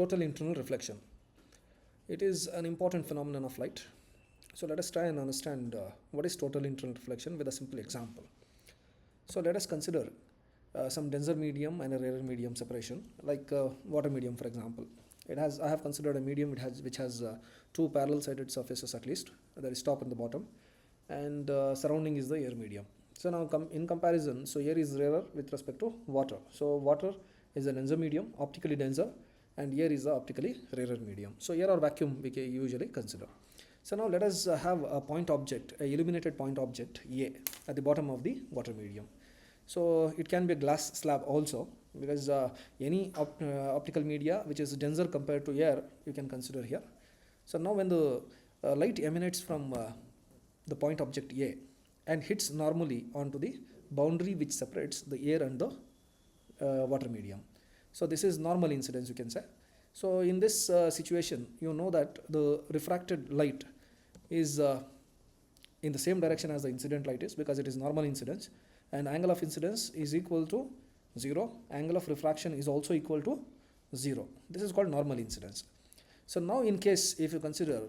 total internal reflection. It is an important phenomenon of light. So let us try and understand what is total internal reflection with a simple example. So let us consider some denser medium and a rarer medium separation, like water medium, for example. I have considered a medium which has two parallel sided surfaces at least, that is top and the bottom, and surrounding is the air medium. So now in comparison, so air is rarer with respect to water. So water is a denser medium, optically denser, and air is a optically rarer medium. So air or vacuum we can usually consider. So now let us have a point object, a illuminated point object A at the bottom of the water medium. So it can be a glass slab also, because any optical media which is denser compared to air you can consider here. So now when the light emanates from the point object A and hits normally onto the boundary which separates the air and the water medium. So this is normal incidence, you can say. So in this situation, you know that the refracted light is in the same direction as the incident light is, because it is normal incidence, and angle of incidence is equal to 0. Angle of refraction is also equal to 0. This is called normal incidence. So now in case if you consider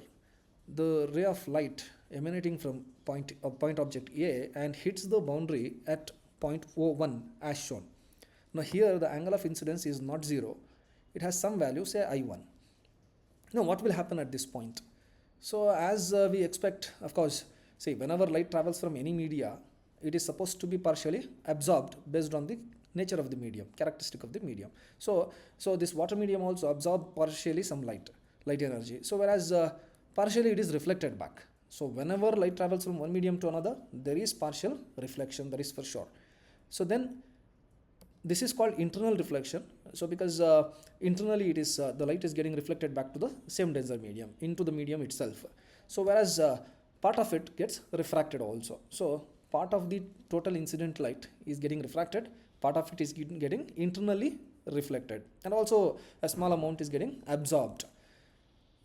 the ray of light emanating from point object A and hits the boundary at point O1 as shown. Now here the angle of incidence is not 0. It has some value, say I1. Now what will happen at this point? So as we expect, of course, see, whenever light travels from any media, it is supposed to be partially absorbed based on the nature of the medium, characteristic of the medium. So this water medium also absorbs partially some light energy. So whereas partially it is reflected back. So whenever light travels from one medium to another, there is partial reflection, that is for sure. So then this is called internal reflection. So because internally it is the light is getting reflected back to the same denser medium, into the medium itself. So whereas part of it gets refracted also. So part of the total incident light is getting refracted, part of it is getting internally reflected, and also a small amount is getting absorbed.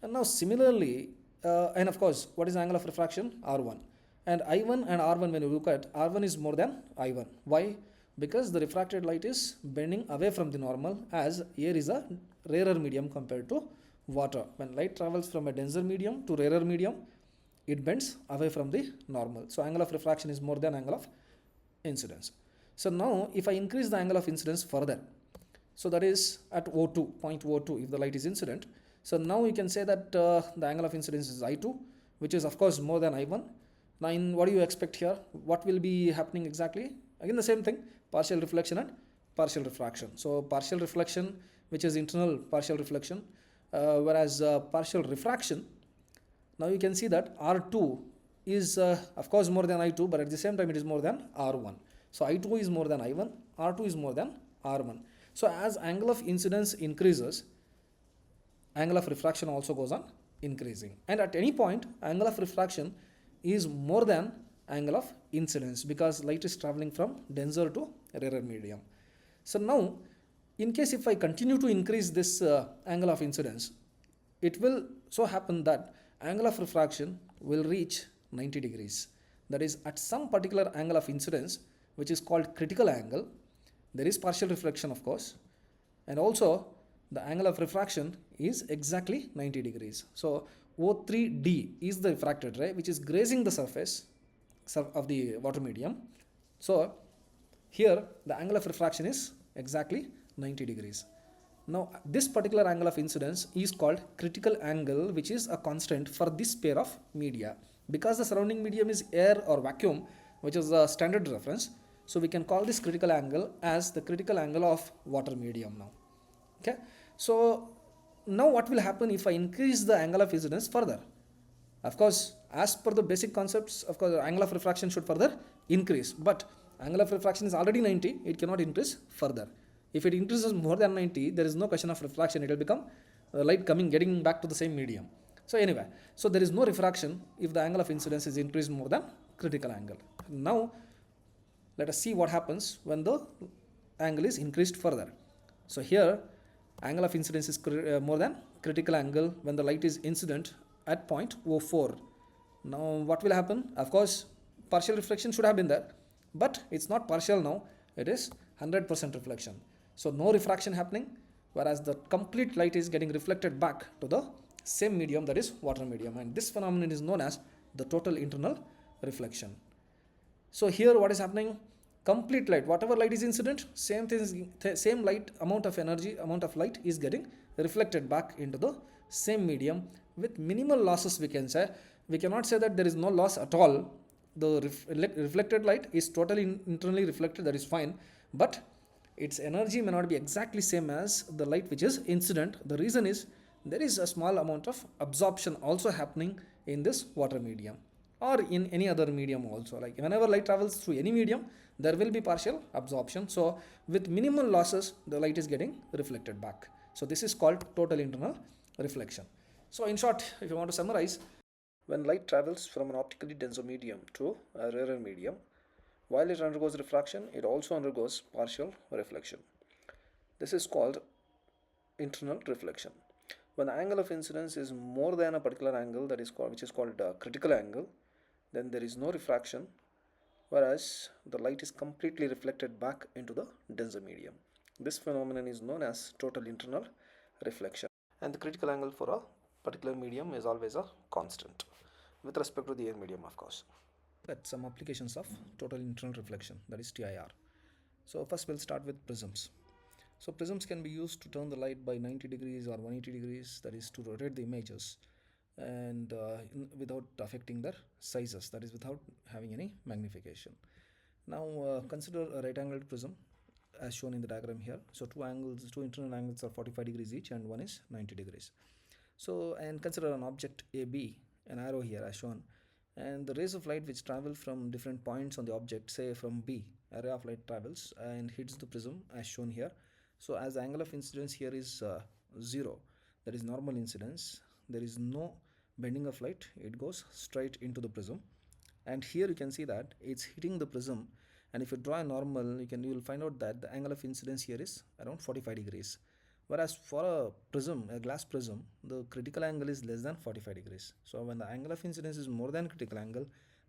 And now similarly, and of course, what is the angle of refraction? R1. And I1 and R1, when you look at, R1 is more than I1. Why? Because the refracted light is bending away from the normal, as air is a rarer medium compared to water. When light travels from a denser medium to rarer medium, it bends away from the normal. So angle of refraction is more than angle of incidence. So now if I increase the angle of incidence further, so that is at O2, point O2, if the light is incident. So now you can say that the angle of incidence is I2, which is of course more than I1. Now what do you expect here? What will be happening exactly? Again the same thing, partial reflection and partial refraction. So partial reflection, which is internal partial reflection, whereas partial refraction, now you can see that R2 is of course more than I2, but at the same time it is more than R1. So I2 is more than I1, R2 is more than R1. So as angle of incidence increases, angle of refraction also goes on increasing. And at any point, angle of refraction is more than angle of incidence, because light is traveling from denser to rarer medium. So now, in case if I continue to increase this angle of incidence, it will so happen that angle of refraction will reach 90 degrees. That is, at some particular angle of incidence, which is called critical angle, there is partial reflection of course, and also the angle of refraction is exactly 90 degrees. So O3D is the refracted ray which is grazing the surface of the water medium. So here the angle of refraction is exactly 90 degrees. Now this particular angle of incidence is called critical angle, which is a constant for this pair of media. Because the surrounding medium is air or vacuum, which is a standard reference, so we can call this critical angle as the critical angle of water medium now. Okay, so now what will happen if I increase the angle of incidence further? Of course, as per the basic concepts, of course, the angle of refraction should further increase, but angle of refraction is already 90, it cannot increase further. If it increases more than 90, there is no question of refraction, it will become light getting back to the same medium. So anyway, so there is no refraction if the angle of incidence is increased more than critical angle. Now let us see what happens when the angle is increased further. So here angle of incidence is more than critical angle when the light is incident at point O4. Now what will happen? Of course partial reflection should have been there, but it's not partial now, it is 100% reflection. So no refraction happening, whereas the complete light is getting reflected back to the same medium, that is water medium, and this phenomenon is known as the total internal reflection. So here what is happening, complete light, whatever light is incident, same thing, same light amount of energy, amount of light is getting reflected back into the same medium with minimal losses, we can say. We cannot say that there is no loss at all. The reflected light is totally internally reflected, that is fine, but its energy may not be exactly same as the light which is incident. The reason is there is a small amount of absorption also happening in this water medium or in any other medium also. Like whenever light travels through any medium, there will be partial absorption. So with minimal losses, the light is getting reflected back. So this is called total internal reflection. So in short, if you want to summarize, when light travels from an optically denser medium to a rarer medium, while it undergoes refraction, it also undergoes partial reflection. This is called internal reflection. When the angle of incidence is more than a particular angle, that is called, which is called critical angle, then there is no refraction, whereas the light is completely reflected back into the denser medium. This phenomenon is known as total internal reflection. And the critical angle for a particular medium is always a constant with respect to the air medium, of course. At some applications of total internal reflection, that is TIR. So first we'll start with prisms. So prisms can be used to turn the light by 90 degrees or 180 degrees, that is to rotate the images, and without affecting their sizes, that is without having any magnification. Now consider a right angled prism as shown in the diagram here. So two internal angles are 45 degrees each and one is 90 degrees. So, and consider an object AB, an arrow here as shown, and the rays of light which travel from different points on the object, say from B, a ray of light travels and hits the prism as shown here. So as the angle of incidence here is 0, that is normal incidence, there is no bending of light, it goes straight into the prism, and here you can see that it's hitting the prism, and if you draw a normal, you will find out that the angle of incidence here is around 45 degrees. Whereas for a prism, a glass prism, the critical angle is less than 45 degrees. So when the angle of incidence is more than critical angle,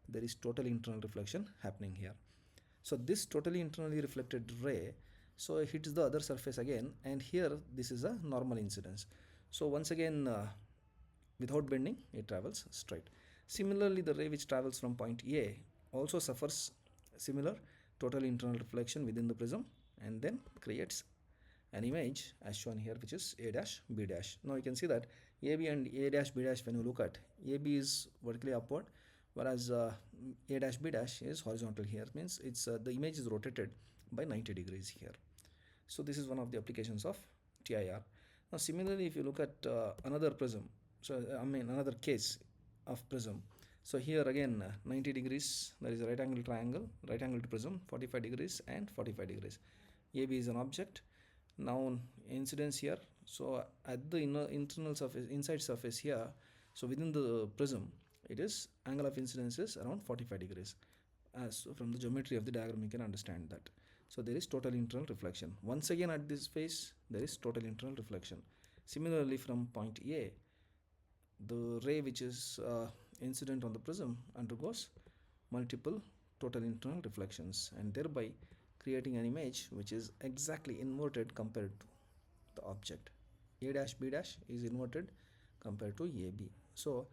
there is total internal reflection happening here. So this totally internally reflected ray, so it hits the other surface again, and here this is a normal incidence. So once again, without bending, it travels straight. Similarly, the ray which travels from point A also suffers similar total internal reflection within the prism and then creates an image as shown here, which is A dash B dash. Now you can see that AB and A dash B dash, when you look at, AB is vertically upward, whereas A dash B dash is horizontal here, means it's the image is rotated by 90 degrees here. So this is one of the applications of TIR. Now similarly, if you look at another prism, so another case of prism, so here again 90 degrees, that is a right angle triangle, right angled prism, 45 degrees and 45 degrees. AB is an object. Now incidence here, so at the internal surface, inside surface here, so within the prism, it is angle of incidence is around 45 degrees. As from the geometry of the diagram you can understand that. So there is total internal reflection. Once again at this face, there is total internal reflection. Similarly, from point A, the ray which is incident on the prism undergoes multiple total internal reflections, and thereby creating an image which is exactly inverted compared to the object. A dash B dash is inverted compared to AB. So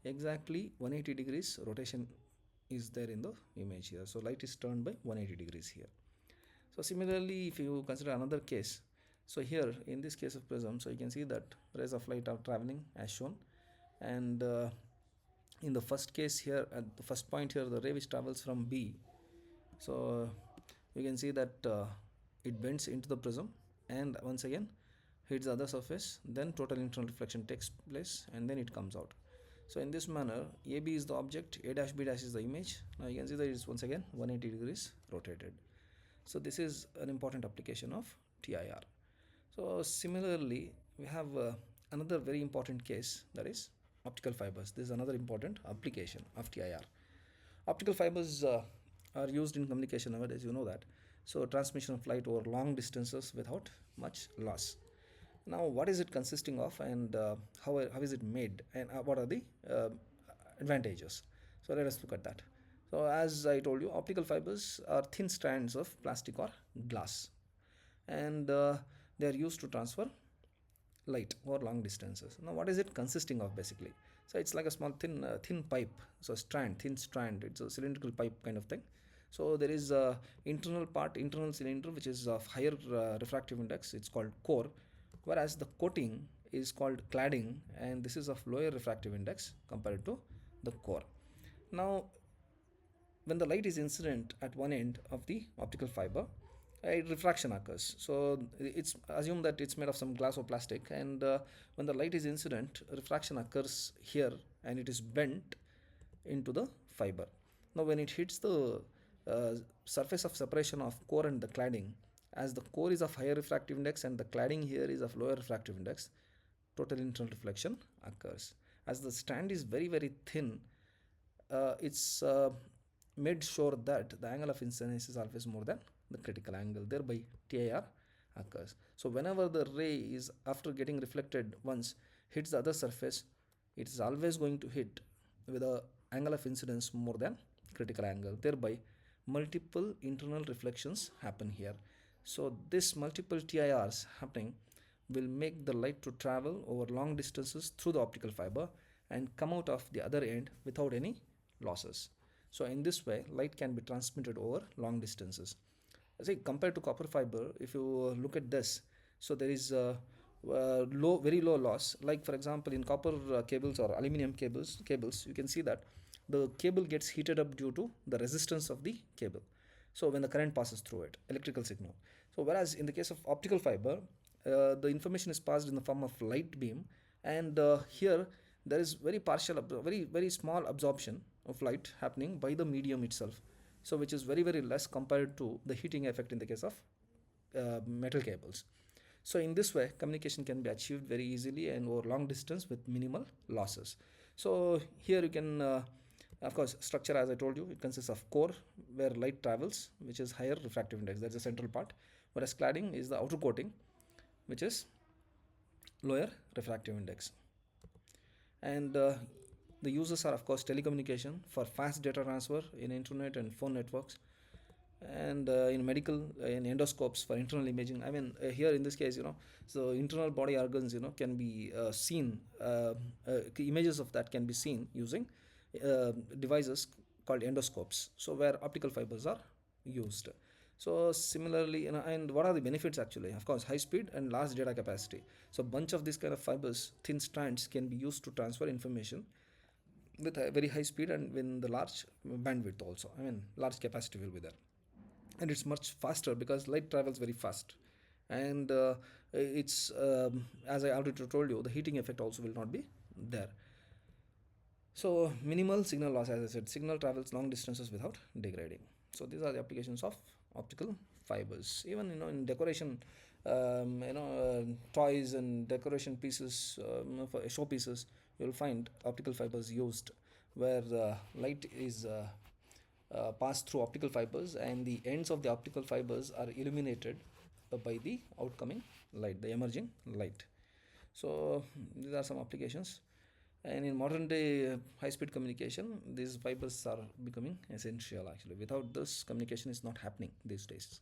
exactly 180 degrees rotation is there in the image here. So light is turned by 180 degrees here. So similarly, if you consider another case, so here in this case of prism, so you can see that rays of light are traveling as shown, and in the first case here, at the first point here, the ray which travels from B, so you can see that it bends into the prism and once again hits the other surface, then total internal reflection takes place and then it comes out. So in this manner, AB is the object, A dash B dash is the image. Now you can see that it is once again 180 degrees rotated. So this is an important application of TIR. So similarly, we have another very important case, that is optical fibers. This is another important application of TIR. Optical fibers are used in communication nowadays, you know that. So transmission of light over long distances without much loss. Now what is it consisting of, and how is it made, and what are the advantages? So let us look at that. So as I told you, optical fibers are thin strands of plastic or glass, and they are used to transfer light over long distances. Now what is it consisting of basically? So it's like a small thin pipe, so thin strand, it's a cylindrical pipe kind of thing. So there is a internal cylinder, which is of higher refractive index, it's called core, whereas the coating is called cladding, and this is of lower refractive index compared to the core. Now when the light is incident at one end of the optical fiber, a refraction occurs. So it's assumed that it's made of some glass or plastic, and when the light is incident, refraction occurs here and it is bent into the fiber. Now when it hits the surface of separation of core and the cladding, as the core is of higher refractive index and the cladding here is of lower refractive index, total internal reflection occurs. As the strand is very thin, it's made sure that the angle of incidence is always more than the critical angle, thereby TIR occurs. So whenever the ray is, after getting reflected once, hits the other surface, it is always going to hit with a angle of incidence more than critical angle, thereby multiple internal reflections happen here. So this multiple TIRs happening will make the light to travel over long distances through the optical fiber and come out of the other end without any losses. So in this way, light can be transmitted over long distances. See, compared to copper fiber, if you look at this, so there is a very low loss. Like for example, in copper cables or aluminum cables, you can see that the cable gets heated up due to the resistance of the cable. So when the current passes through it, electrical signal. So whereas in the case of optical fiber, the information is passed in the form of light beam, and here there is very small absorption of light happening by the medium itself, so which is very less compared to the heating effect in the case of metal cables. So in this way, communication can be achieved very easily and over long distance with minimal losses. So here you can of course, structure, as I told you, it consists of core where light travels, which is higher refractive index, that's the central part, whereas cladding is the outer coating, which is lower refractive index. And the uses are of course telecommunication for fast data transfer in internet and phone networks, and in medical, in endoscopes for internal imaging. I mean, here in this case, so internal body organs, can be seen, images of that can be seen using devices called endoscopes, so where optical fibers are used. So similarly, and what are the benefits actually? Of course, high speed and large data capacity. So bunch of these kind of fibers, thin strands, can be used to transfer information with a very high speed and with the large bandwidth also. I mean, large capacity will be there, and it's much faster because light travels very fast, and it's as I already told you, the heating effect also will not be there. So minimal signal loss, as I said, signal travels long distances without degrading. So these are the applications of optical fibers. Even in decoration, toys and decoration pieces, for show pieces, you will find optical fibers used, where the light is passed through optical fibers, and the ends of the optical fibers are illuminated by the outcoming light, the emerging light. So these are some applications. And in modern day high speed communication, these fibers are becoming essential actually. Without this, communication is not happening these days.